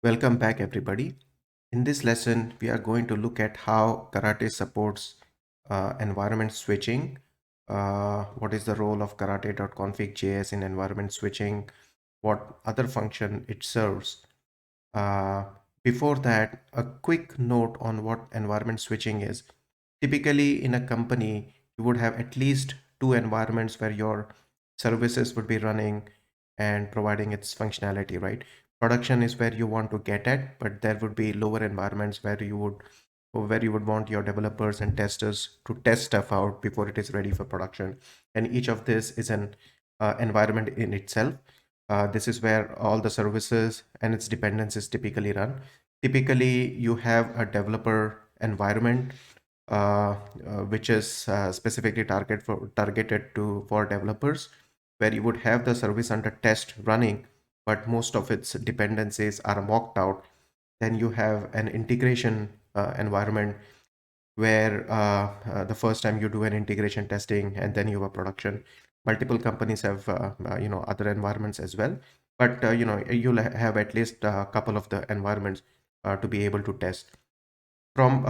Welcome back, everybody. In this lesson, we are going to look at how Karate supports environment switching. What is the role of karate.config.js in environment switching? What other function it serves? Uh, Before that, a quick note on what environment switching is. Typically, in a company, you would have at least two environments where your services would be running and providing its functionality, right? Production is where you want to get at, but there would be lower environments where you would want your developers and testers to test stuff out before it is ready for production. And each of this is an environment in itself. This is where all the services and its dependencies typically run. Typically, you have a developer environment which is specifically targeted to for developers, where you would have the service under test running, but most of its dependencies are mocked out. Then you have an integration environment where the first time you do an integration testing and then you have a production. Multiple companies have other environments as well, but you'll have at least a couple of the environments to be able to test from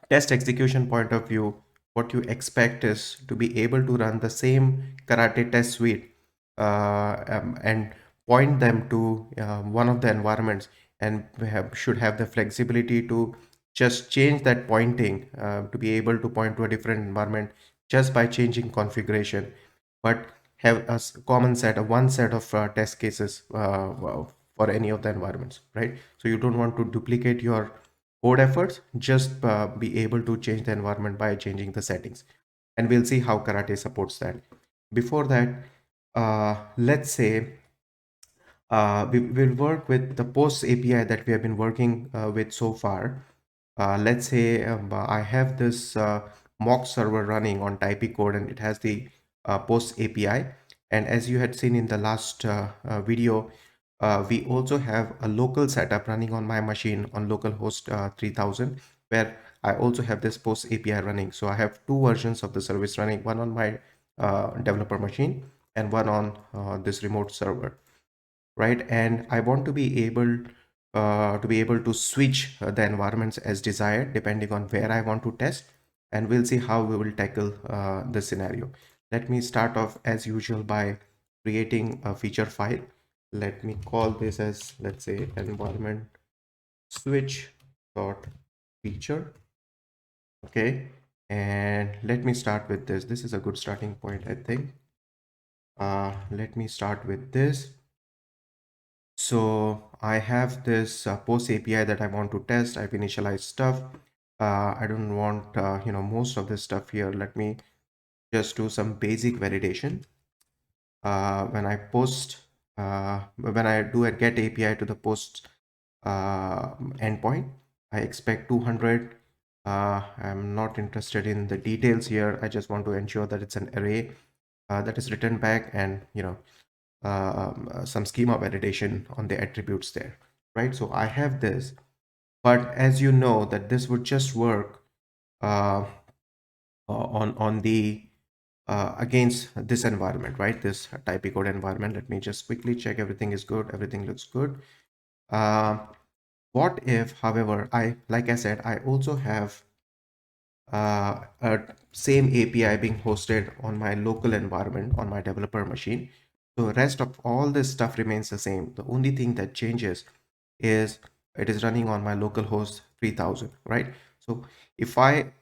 test execution point of view. What you expect is to be able to run the same karate test suite and point them to one of the environments, and should have the flexibility to just change that pointing to be able to point to a different environment just by changing configuration, but have a common set, a one set of test cases for any of the environments, right? So you don't want to duplicate your code efforts, just be able to change the environment by changing the settings. And we'll see how karate supports that. Before that, let's say we will work with the post API that we have been working with so far. Let's say I have this mock server running on Type code, and it has the post API. And as you had seen in the last video, we also have a local setup running on my machine on localhost 3000, where I also have this post API running. So I have two versions of the service running, one on my developer machine and one on this remote server, right? And I want to be able to switch the environments as desired depending on where I want to test. And we'll see how we will tackle this scenario. Let me start off as usual by creating a feature file. Let me call this as, let's say, environment switch dot feature. Okay, and let me start with this. This is a good starting point, I think. Let me start with this. So I have this post API that I want to test. I've initialized stuff. I don't want most of this stuff here. Let me just do some basic validation. When I post, when I do a get API to the post endpoint, I expect 200. I'm not interested in the details here. I just want to ensure that it's an array that is written back, and some schema validation on the attributes there, right? So I have this, but as you know that this would just work uh, on the against this environment, right? This type code environment. Let me just quickly check everything is good. Everything looks good. Uh, what if, however, like I said, I also have a same API being hosted on my local environment on my developer machine. So rest of all this stuff remains the same. The only thing that changes is it is running on my local host 3000, right? So if I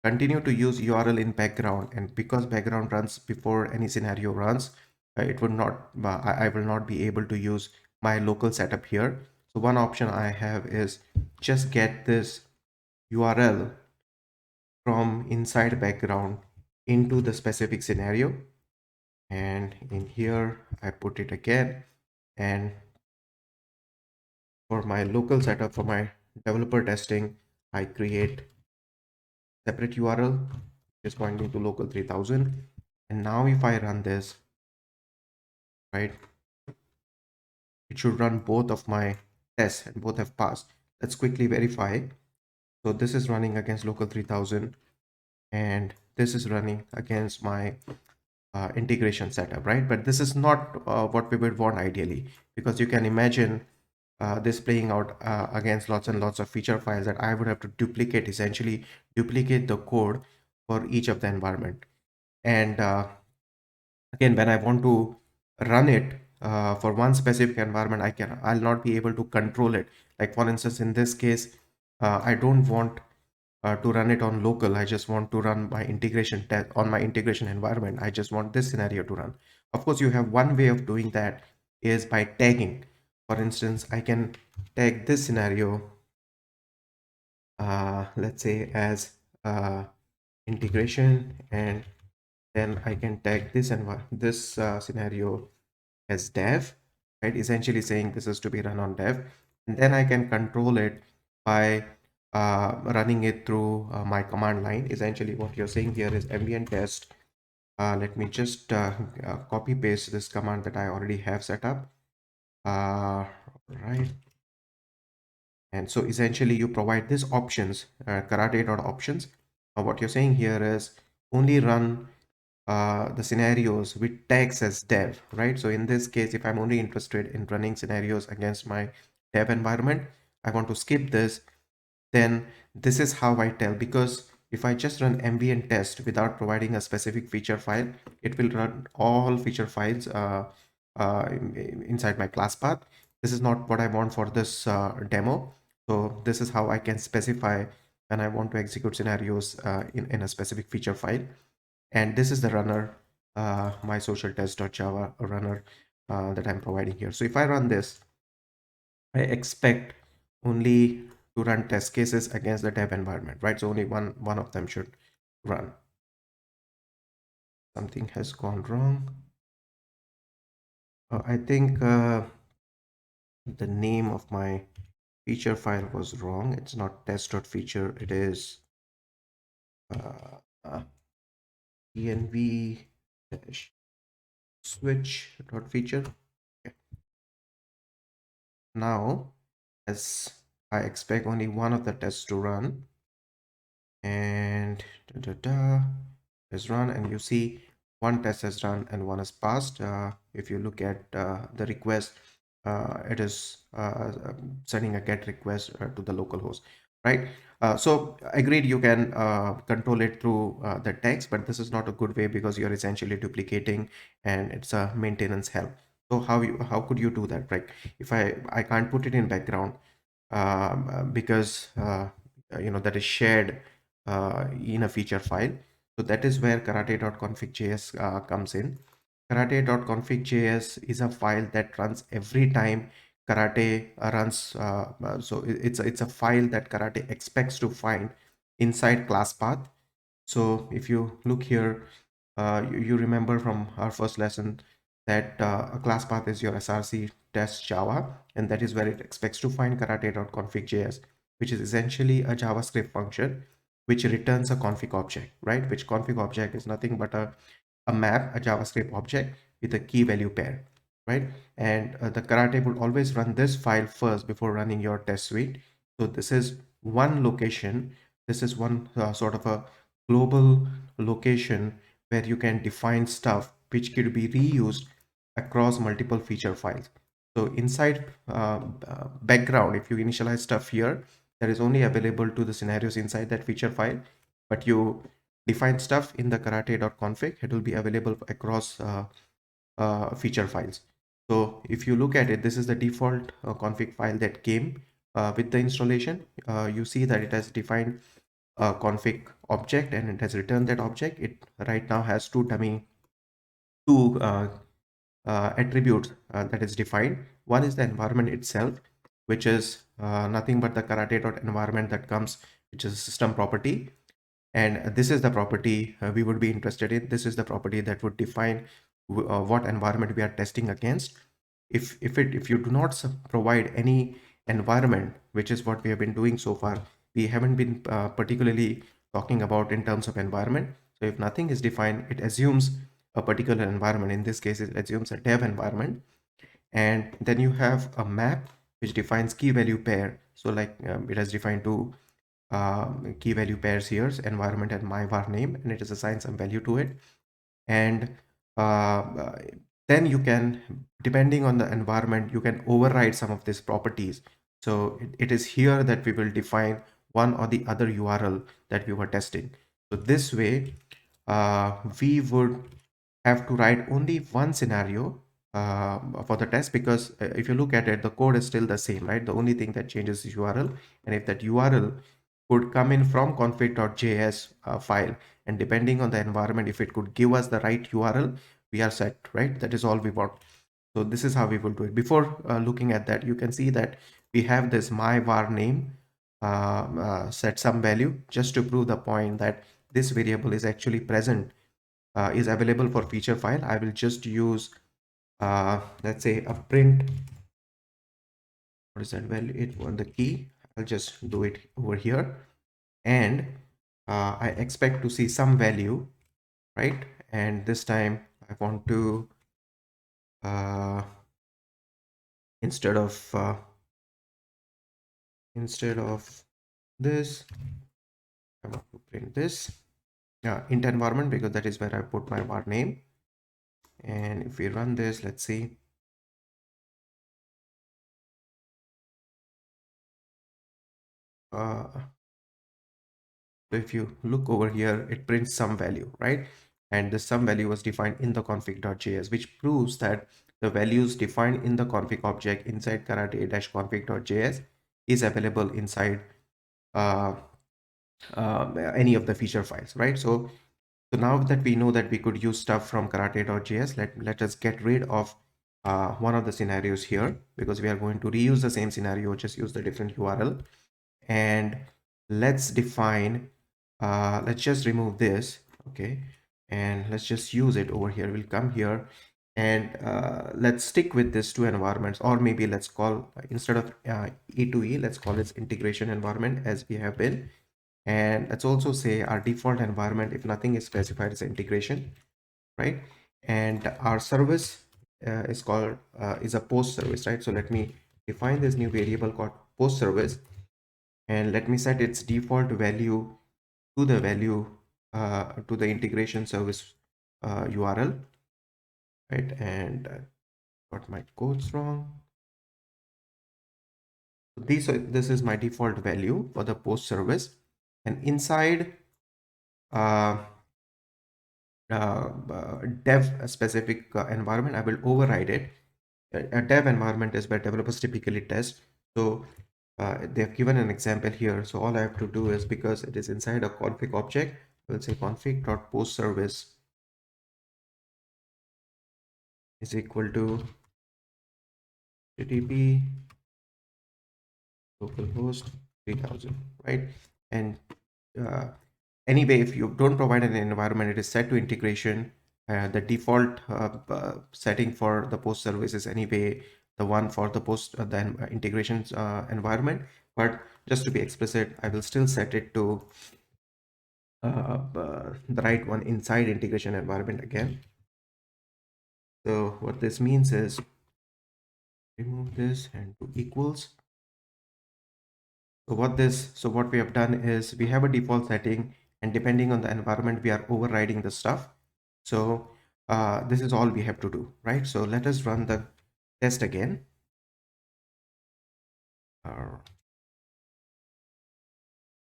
continue to use URL in background, and because background runs before any scenario runs, it would not, I will not be able to use my local setup here. So one option I have is just get this URL from inside background into the specific scenario, and in here I put it again. And for my local setup, for my developer testing, I create separate URL is pointing to local 3000. And now if I run this, right, it should run both of my tests and both have passed. Let's quickly verify. So this is running against local 3000, and this is running against my integration setup, right? But this is not what we would want ideally, because you can imagine this playing out against lots and lots of feature files that I would have to duplicate, essentially duplicate the code for each of the environment. And again, when I want to run it for one specific environment, I'll not be able to control it. Like for instance, in this case, I don't want to run it on local. I just want to run my integration test on my integration environment. I just want this scenario to run. Of course, you have one way of doing that is by tagging. For instance, I can tag this scenario, let's say as integration, and then I can tag this scenario as dev, right? Essentially saying this is to be run on dev, and then I can control it by running it through my command line. Essentially, what you're saying here is ambient test. Let me just copy paste this command that I already have set up. Right. And so essentially you provide these options, karate.options. What you're saying here is only run the scenarios with tags as dev, right? So in this case, if I'm only interested in running scenarios against my dev environment, I want to skip this. Then this is how I tell, because if I just run ambient test without providing a specific feature file, it will run all feature files inside my class path. This is not what I want for this demo. So this is how I can specify when I want to execute scenarios in a specific feature file. And this is the runner, my social test.java runner that I'm providing here. So if I run this, I expect only to run test cases against the dev environment, right? So only one of them should run. Something has gone wrong. I think the name of my feature file was wrong. It's not test.feature. It is uh, env switch.feature. Okay. Now, as I expect only one of the tests to run, and is run, and you see one test has run and one has passed. If you look at the request, it is sending a get request to the local host, right? So agreed, you can control it through the text, but this is not a good way because you're essentially duplicating and it's a maintenance help. So how could you do that, right? If I can't put it in background because that is shared in a feature file. So that is where karate.config.js comes in. Karate.config.js is a file that runs every time karate runs. So it's a file that karate expects to find inside class path. So if you look here, you remember from our first lesson that a class path is your src test java, and that is where it expects to find karate.config.js, which is essentially a JavaScript function which returns a config object, right? Which config object is nothing but a map, a JavaScript object with a key value pair, right? And the karate would always run this file first before running your test suite. So this is one location. This is one sort of a global location where you can define stuff which could be reused across multiple feature files. So inside background, if you initialize stuff here, that is only available to the scenarios inside that feature file, but you define stuff in the karate.config, it will be available across feature files. So if you look at it, this is the default config file that came with the installation. You see that it has defined a config object and it has returned that object. It right now has two attributes that is defined. One is the environment itself, which is nothing but the karate.environment that comes, which is a system property. And this is the property we would be interested in. This is the property that would define what environment we are testing against. If you do not provide any environment, which is what we have been doing so far, we haven't been particularly talking about in terms of environment. So if nothing is defined, it assumes a particular environment. In this case, it assumes a dev environment, and then you have a map which defines key value pair. So like it has defined two key value pairs here, environment and my var name, and it has assigned some value to it. And uh, then you can, depending on the environment, you can override some of these properties. So it is here that we will define one or the other URL that we were testing. So this way, we would have to write only one scenario for the test, because if you look at it, the code is still the same, right? The only thing that changes is URL. And if that URL could come in from config.js file, and depending on the environment, if it could give us the right URL, we are set, right? That is all we want. So this is how we will do it. Before looking at that, you can see that we have this my var name set some value, just to prove the point that this variable is actually present, is available for feature file. I will just use let's say a print, what is that value, it on the key. I'll just do it over here, and I expect to see some value, right? And this time I want to uh, instead of this, I want to print this int environment, because that is where I put my var name. And if we run this, let's see. uh, so if you look over here, it prints some value, right? And this some value was defined in the config.js, which proves that the values defined in the config object inside karate-config.js is available inside uh, any of the feature files, right? So now that we know that we could use stuff from karate.js, let us get rid of one of the scenarios here, because we are going to reuse the same scenario, just use the different URL. And let's define, let's just remove this, okay? And let's just use it over here. We'll come here, and let's stick with this two environments, or maybe let's call, instead of E2E, let's call this integration environment, as we have been. And let's also say our default environment, if nothing is specified, is integration, right? And our service is called is a post service, right? So let me define this new variable called post service, and let me set its default value to the value to the integration service URL, right? And got my codes wrong. So this is my default value for the post service, and inside uh, dev specific environment, I will override it. A dev environment is where developers typically test. So they've given an example here. So all I have to do is, because it is inside a config object, I will say config.postService is equal to http localhost 3000, right? And uh, anyway, if you don't provide an environment, it is set to integration. The default setting for the post service is anyway the one for the post integration environment. But just to be explicit, I will still set it to the right one inside integration environment again. So what this means is, remove this and do equals. So what we have done is, we have a default setting, and depending on the environment, we are overriding the stuff. So this is all we have to do, right? So let us run the test again. uh,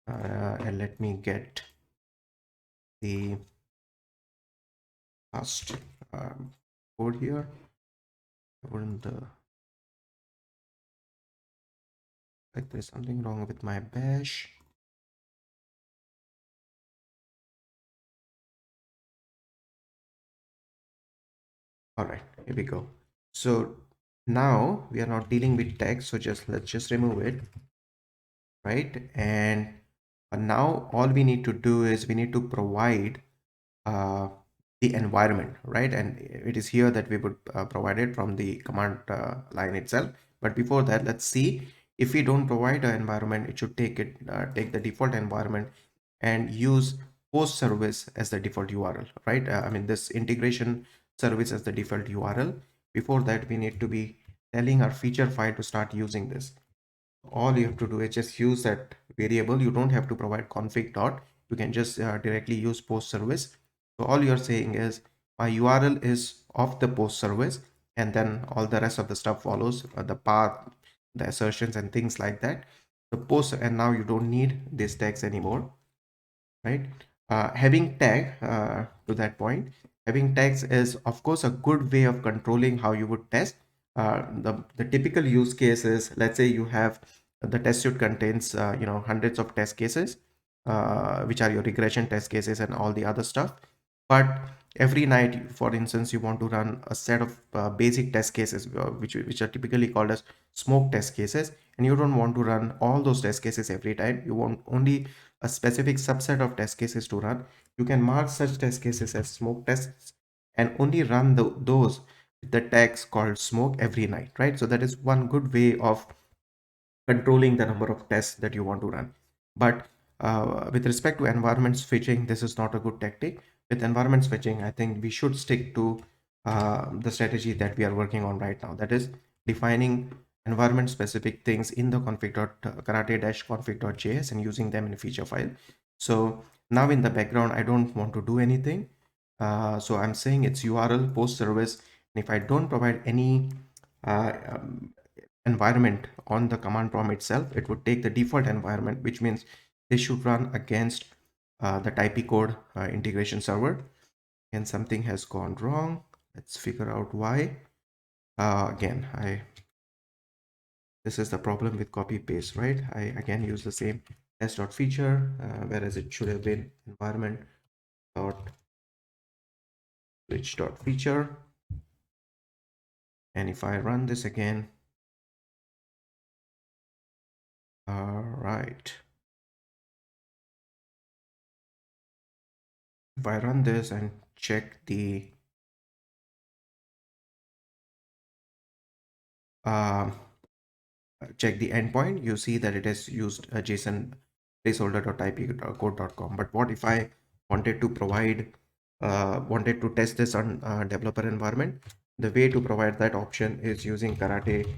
and let me get the last code here. Run the, like, there's something wrong with my bash. All right, here we go. So now we are not dealing with text, so let's just remove it, right? And now all we need to do is, we need to provide uh, the environment, right? And it is here that we would provide it from the command line itself. But before that, let's see, if we don't provide an environment, it should take the default environment and use post service as the default URL, right? I mean, this integration service as the default URL. Before that, we need to be telling our feature file to start using this. All you have to do is just use that variable. You don't have to provide config dot. You can just directly use post service. So all you're saying is, my URL is of the post service, and then all the rest of the stuff follows, the path, the assertions and things like that. The post, and now you don't need these tags anymore, right? Having tag, to that point, having tags is of course a good way of controlling how you would test. The typical use case is, let's say you have the test suite contains hundreds of test cases, which are your regression test cases and all the other stuff. But every night, for instance, you want to run a set of basic test cases, which are typically called as smoke test cases, and you don't want to run all those test cases every time. You want only a specific subset of test cases to run. You can mark such test cases as smoke tests and only run those with the tags called smoke every night, right? So that is one good way of controlling the number of tests that you want to run. But with respect to environment switching, this is not a good tactic. With environment switching, I think we should stick to the strategy that we are working on right now. That is defining environment specific things in the karate-config.js and using them in a feature file. So now in the background, I don't want to do anything. So I'm saying it's URL post service. And if I don't provide any uh, um, environment on the command prompt itself, it would take the default environment, which means this should run against the type code integration server. And something has gone wrong. Let's figure out why. Again, this is the problem with copy paste, right? I again use the same test.feature, whereas it should have been environment dot switch.feature. And if I run this again, all right. If I run this and check the uh, check the endpoint, you see that it has used a JSON placeholder.ip.code.com. But what if I wanted to wanted to test this on developer environment? The way to provide that option is using karate.env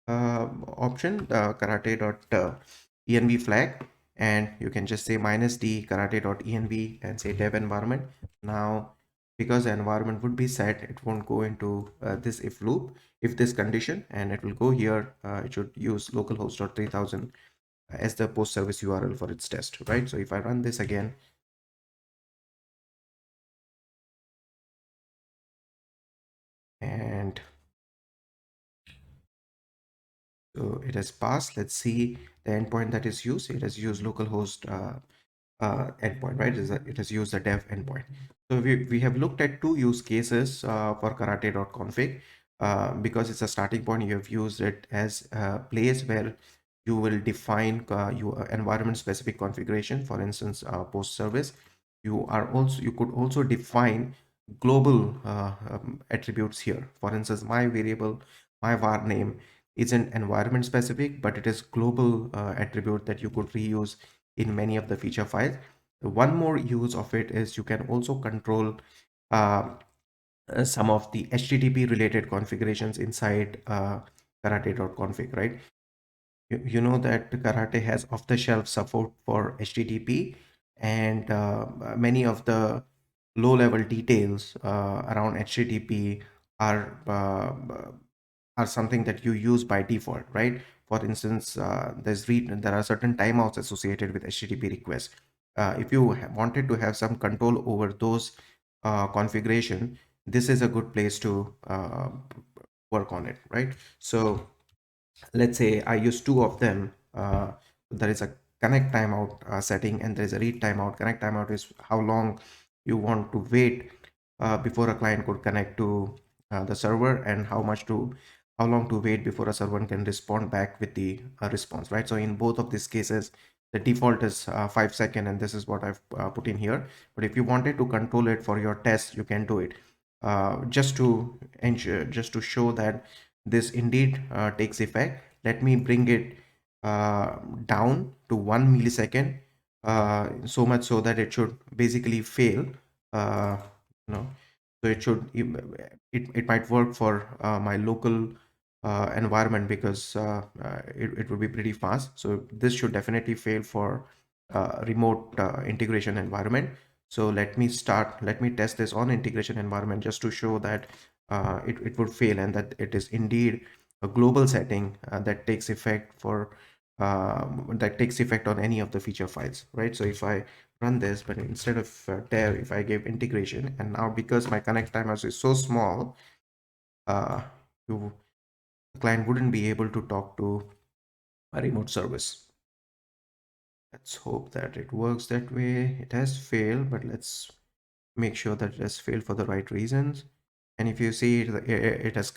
option, the karate.env flag, and you can just say -d karate.env and say dev environment. Now, because the environment would be set, it won't go into this if loop, if this condition, and it will go here. It should use localhost.3000 as the post service URL for its test, right? So if I run this again, and so it has passed. Let's see the endpoint that is used. It has used localhost endpoint, right? It has used the dev endpoint. So we have looked at two use cases for karate.config. Because it's a starting point, you have used it as a place where you will define your environment specific configuration. For instance, post service. You could also define global attributes here. For instance, my variable, my var name isn't environment specific, but it is global attribute that you could reuse in many of the feature files. One more use of it is you can also control uh, some of the HTTP related configurations inside karate.config, right? You know that Karate has off-the-shelf support for HTTP, and many of the low-level details around HTTP are something that you use by default, right? For instance, there are certain timeouts associated with HTTP requests. If you wanted to have some control over those configuration, this is a good place to work on it, right? So let's say I use two of them. There is a connect timeout setting, and there is a read timeout. Connect timeout is how long you want to wait before a client could connect to the server, and how long to wait before a server can respond back with the response, right? So in both of these cases, the default is 5 seconds, and this is what I've put in here. But if you wanted to control it for your test, you can do it. Just to ensure, just to show that this indeed takes effect, let me bring it down to 1 millisecond, so much so that it should basically fail. uh, you know so it might work for my local environment, because it would be pretty fast. So this should definitely fail for remote integration environment. So let me test this on integration environment just to show that it would fail and that it is indeed a global setting that takes effect on any of the feature files, right? So if I run this, but instead of dev, if I give integration, and now because my connect timers is so small, uh, you, the client wouldn't be able to talk to a remote service. Let's hope that it works that way. It has failed, but let's make sure that it has failed for the right reasons. And if you see it has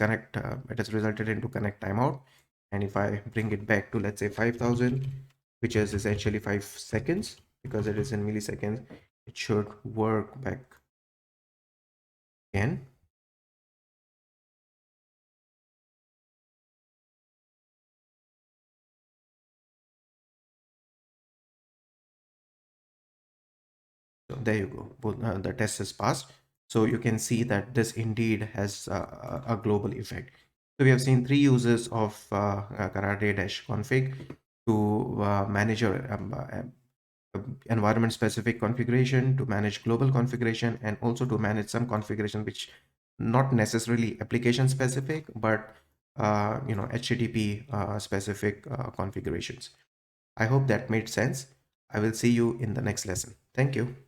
resulted into connect timeout. And if I bring it back to, let's say, 5,000, which is essentially 5 seconds, because it is in milliseconds, it should work back again. So there you go. The test is passed. So you can see that this indeed has a global effect. So we have seen three uses of karate-config to manage your environment specific configuration, to manage global configuration, and also to manage some configuration which not necessarily application specific, but HTTP specific configurations. I hope that made sense. I will see you in the next lesson. Thank you.